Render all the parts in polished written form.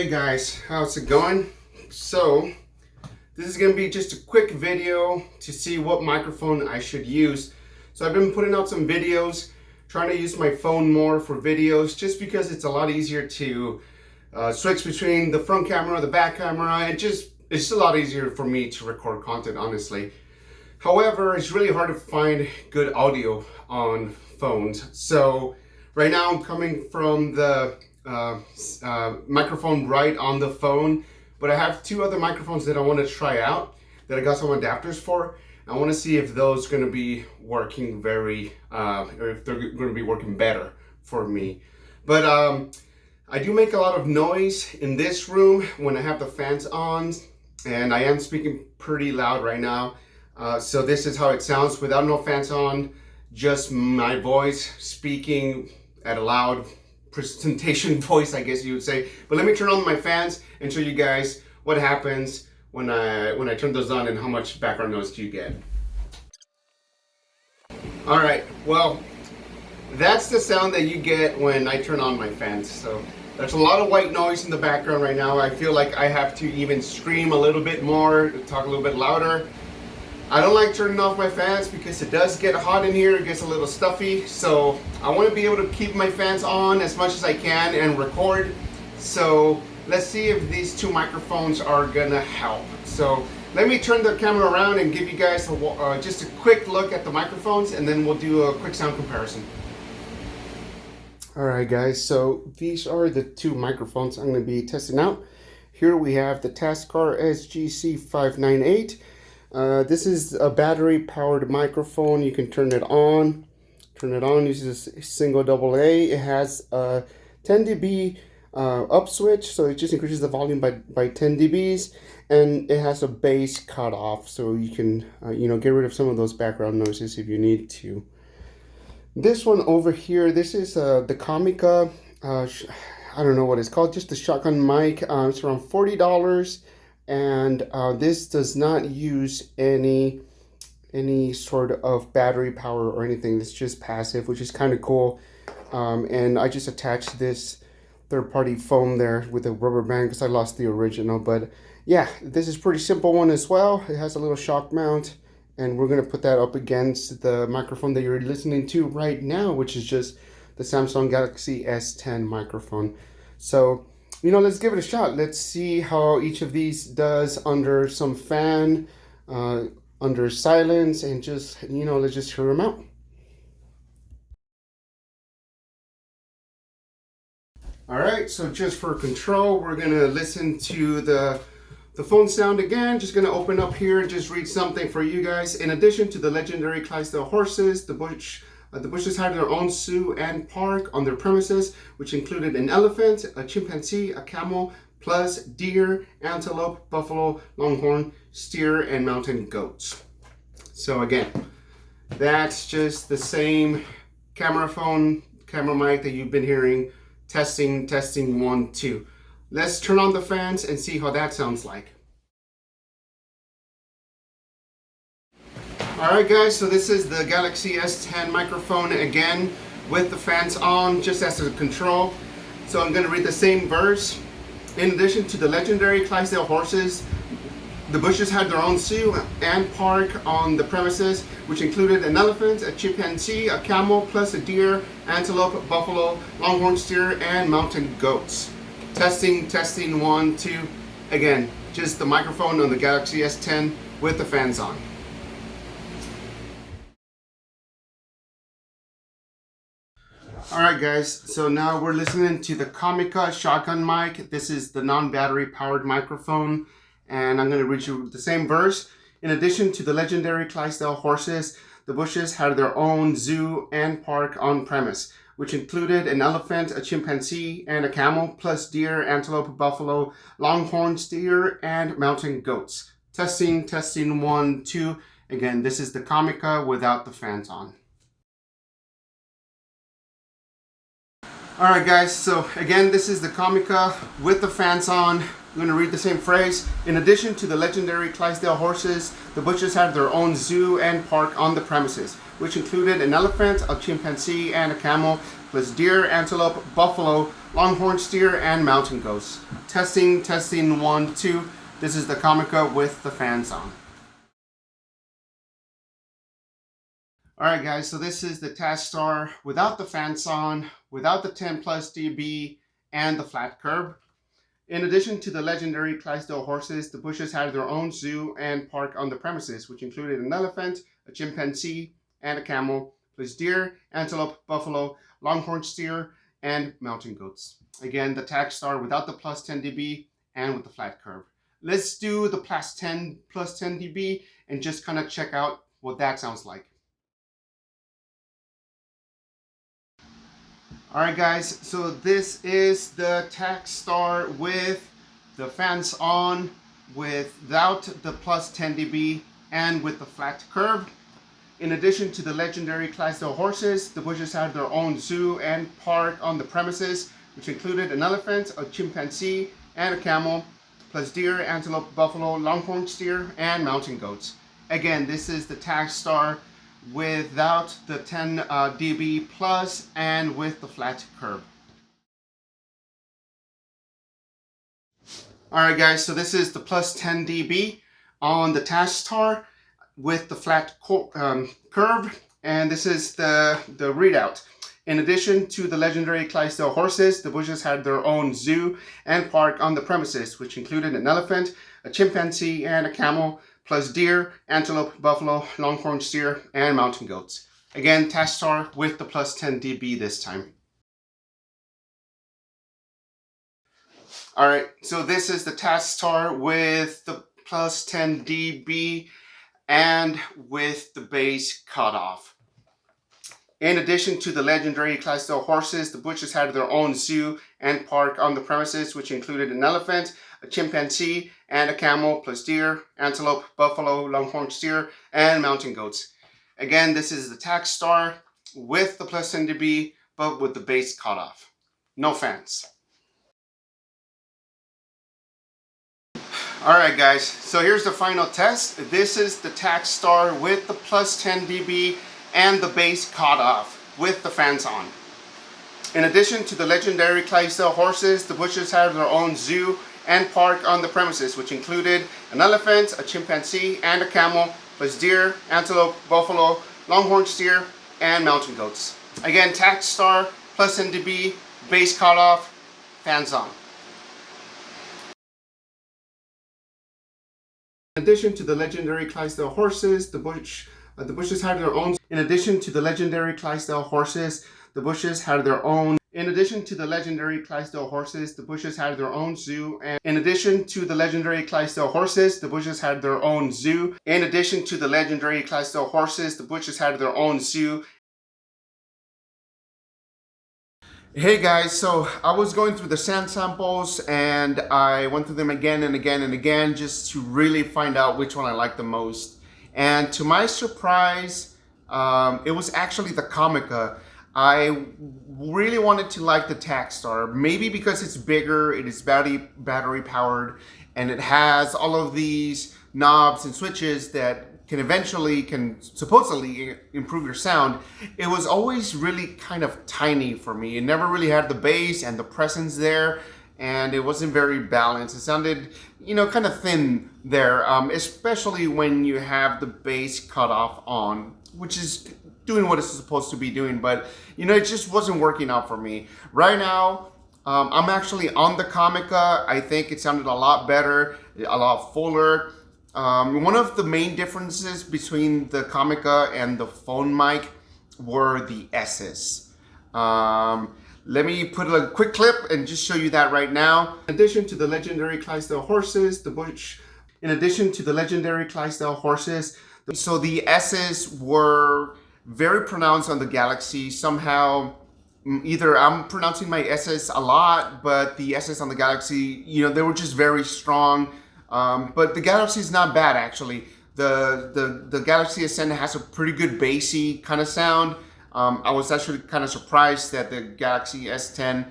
Hey guys, how's it going? So this is going to be just a quick video to see what microphone I should use. So I've been putting out some videos trying to use my phone more for videos just because it's a lot easier to switch between the front camera, the back camera, and it's just a lot easier for me to record content, honestly. However, it's really hard to find good audio on phones. So right now I'm coming from the microphone right on the phone, but I have two other microphones that I want to try out that I got some adapters for. I want to see if those are going to be working or if they're going to be working better for me. But I do make a lot of noise in this room when I have the fans on, and I am speaking pretty loud right now. So this is how it sounds without no fans on, just my voice speaking at a loud presentation voice, I guess you would say. But let me turn on my fans and show you guys what happens when I turn those on and how much background noise do you get. All right, well, that's the sound that you get when I turn on my fans. So there's a lot of white noise in the background right now. I feel like I have to even scream a little bit more, talk a little bit louder. I don't like turning off my fans because it does get hot in here, it gets a little stuffy. So I want to be able to keep my fans on as much as I can and record. So let's see if these two microphones are gonna help. So let me turn the camera around and give you guys just a quick look at the microphones, and then we'll do a quick sound comparison. Alright guys, so these are the two microphones I'm going to be testing out. Here we have the Taskstar SGC-598. This is a battery powered microphone. You can turn it on. Uses a single AA. It has a 10 dB up switch, so it just increases the volume by 10 dBs, and it has a bass cutoff, so you can get rid of some of those background noises if you need to. This one over here, this is the Comica, I don't know what it's called, just the shotgun mic. It's around $40. And this does not use any sort of battery power or anything. It's just passive, which is kind of cool. And I just attached this third-party foam there with a rubber band because I lost the original. But yeah, this is a pretty simple one as well. It has a little shock mount, and we're going to put that up against the microphone that you're listening to right now, which is just the Samsung Galaxy S10 microphone. So let's give it a shot. Let's see how each of these does under some fan, under silence, and just, let's just hear them out. All right, so just for control, we're gonna listen to the phone sound again. Just gonna open up here and just read something for you guys. In addition to the legendary Clydesdale horses, the Bushes had their own zoo and park on their premises, which included an elephant, a chimpanzee, a camel, plus deer, antelope, buffalo, longhorn, steer, and mountain goats. So again, that's just the same camera mic that you've been hearing. Testing, 1, 2. Let's turn on the fans and see how that sounds like. Alright guys, so this is the Galaxy S10 microphone again with the fans on just as a control. So I'm going to read the same verse. In addition to the legendary Clydesdale horses, the Bushes had their own zoo and park on the premises, which included an elephant, a chimpanzee, a camel, plus a deer, antelope, buffalo, longhorn steer, and mountain goats. Testing, 1, 2. Again, just the microphone on the Galaxy S10 with the fans on. Alright guys, so now we're listening to the Comica shotgun mic. This is the non-battery powered microphone, and I'm going to read you the same verse. In addition to the legendary Clydesdale horses, the Bushes had their own zoo and park on premise, which included an elephant, a chimpanzee, and a camel, plus deer, antelope, buffalo, longhorn steer, and mountain goats. Testing, 1, 2. Again, this is the Comica without the fans on. Alright guys, so again, this is the Comica with the fans on. I'm going to read the same phrase. In addition to the legendary Clydesdale horses, the Bushes had their own zoo and park on the premises, which included an elephant, a chimpanzee, and a camel, plus deer, antelope, buffalo, longhorn steer, and mountain goats. Testing, 1, 2. This is the Comica with the fans on. Alright guys, so this is the Taskstar without the fans on, without the 10 plus dB, and the flat curb. In addition to the legendary Clydesdale horses, the Bushes had their own zoo and park on the premises, which included an elephant, a chimpanzee, and a camel, plus deer, antelope, buffalo, longhorn steer, and mountain goats. Again, the Taskstar without the plus 10 dB and with the flat curve. Let's do the plus 10 dB and just kind of check out what that sounds like. Alright guys, so this is the Taskstar with the fans on, without the plus 10 dB and with the flat curve. In addition to the legendary Clydesdale horses, the Bushes had their own zoo and park on the premises, which included an elephant, a chimpanzee, and a camel, plus deer, antelope, buffalo, longhorn steer, and mountain goats. Again, this is the Taskstar without the 10 dB plus and with the flat curve. Alright guys, so this is the plus 10 dB on the Taskstar with the flat curve, and this is the readout. In addition to the legendary Clydesdale horses, the Bushes had their own zoo and park on the premises, which included an elephant, a chimpanzee, and a camel, plus deer, antelope, buffalo, longhorn steer, and mountain goats. Again, Taskstar with the plus 10 dB this time. Alright, so this is the Taskstar with the plus 10 dB and with the bass cutoff. In addition to the legendary Clydesdale horses, the Bushes had their own zoo and park on the premises, which included an elephant, a chimpanzee, and a camel, plus deer, antelope, buffalo, longhorn steer, and mountain goats. Again, this is the Taskstar with the plus 10 dB, but with the bass cutoff. No fans. Alright guys, so here's the final test. This is the Taskstar with the plus 10 dB and the bass cutoff with the fans on. In addition to the legendary Clydesdale horses, the Bushes had their own zoo and park on the premises, which included an elephant, a chimpanzee, and a camel, plus deer, antelope, buffalo, longhorn steer, and mountain goats. Again, Taskstar, plus 10 dB, bass cutoff, fans on. In addition to the legendary Clydesdale horses, the Bushes had their own. In addition to the legendary Clydesdale horses, the Bushes had their own. In addition to the legendary Clydesdale horses, the Bushes had their own zoo. And in addition to the legendary Clydesdale horses, the Bushes had their own zoo. In addition to the legendary Clydesdale horses, the Bushes had their own zoo. Hey guys, so I was going through the sound samples and I went through them again and again and again just to really find out which one I liked the most. And to my surprise, it was actually the Comica. I really wanted to like the Taskstar, maybe because it's bigger, it is battery powered, and it has all of these knobs and switches that can supposedly improve your sound. It was always really kind of tiny for me. It never really had the bass and the presence there, and it wasn't very balanced. It sounded, kind of thin there, especially when you have the bass cut off on, which is doing what it's supposed to be doing, but it just wasn't working out for me. Right now, I'm actually on the Comica. I think it sounded a lot better, a lot fuller. One of the main differences between the Comica and the phone mic were the S's. Let me put a quick clip and just show you that right now. In addition to the legendary Clydesdale horses, so the S's were very pronounced on the Galaxy. Somehow, either I'm pronouncing my S's a lot, but the S's on the Galaxy, they were just very strong. But the Galaxy is not bad actually. The Galaxy S10 has a pretty good bassy kind of sound. I was actually kind of surprised that the Galaxy S10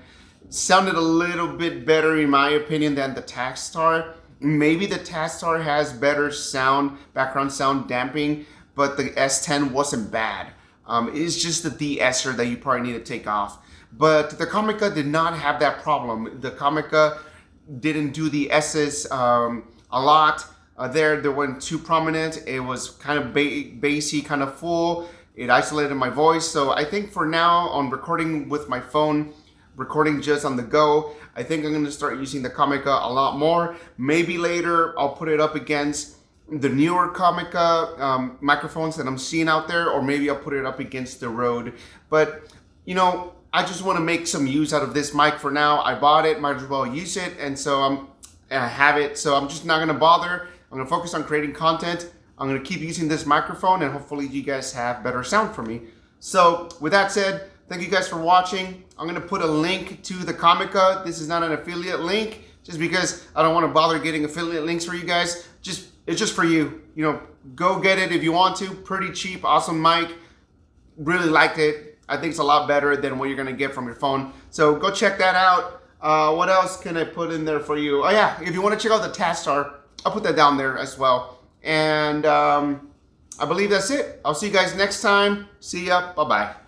sounded a little bit better in my opinion than the Taskstar. Maybe the Taskstar has better sound, background sound damping, but the S10 wasn't bad. It's just the de-esser that you probably need to take off. But the Comica did not have that problem. The Comica didn't do the S's a lot. They weren't too prominent. It was kind of bassy, kind of full. It isolated my voice. So I think for now, on recording with my phone, recording just on the go, I think I'm going to start using the Comica a lot more. Maybe later I'll put it up against the newer Comica microphones that I'm seeing out there, or maybe I'll put it up against the Rode. But you know, I just want to make some use out of this mic for now. I bought it, might as well use it, and so I have it. So I'm just not going to bother. I'm going to focus on creating content. I'm going to keep using this microphone, and hopefully you guys have better sound from me. So with that said, thank you guys for watching. I'm going to put a link to the Comica. This is not an affiliate link, just because I don't want to bother getting affiliate links for you guys. It's just for you. You know, go get it if you want to. Pretty cheap, awesome mic. Really liked it. I think it's a lot better than what you're going to get from your phone. So go check that out. What else can I put in there for you? Oh yeah, if you want to check out the Taskstar, I'll put that down there as well. And I believe that's it. I'll see you guys next time. See ya. Bye-bye.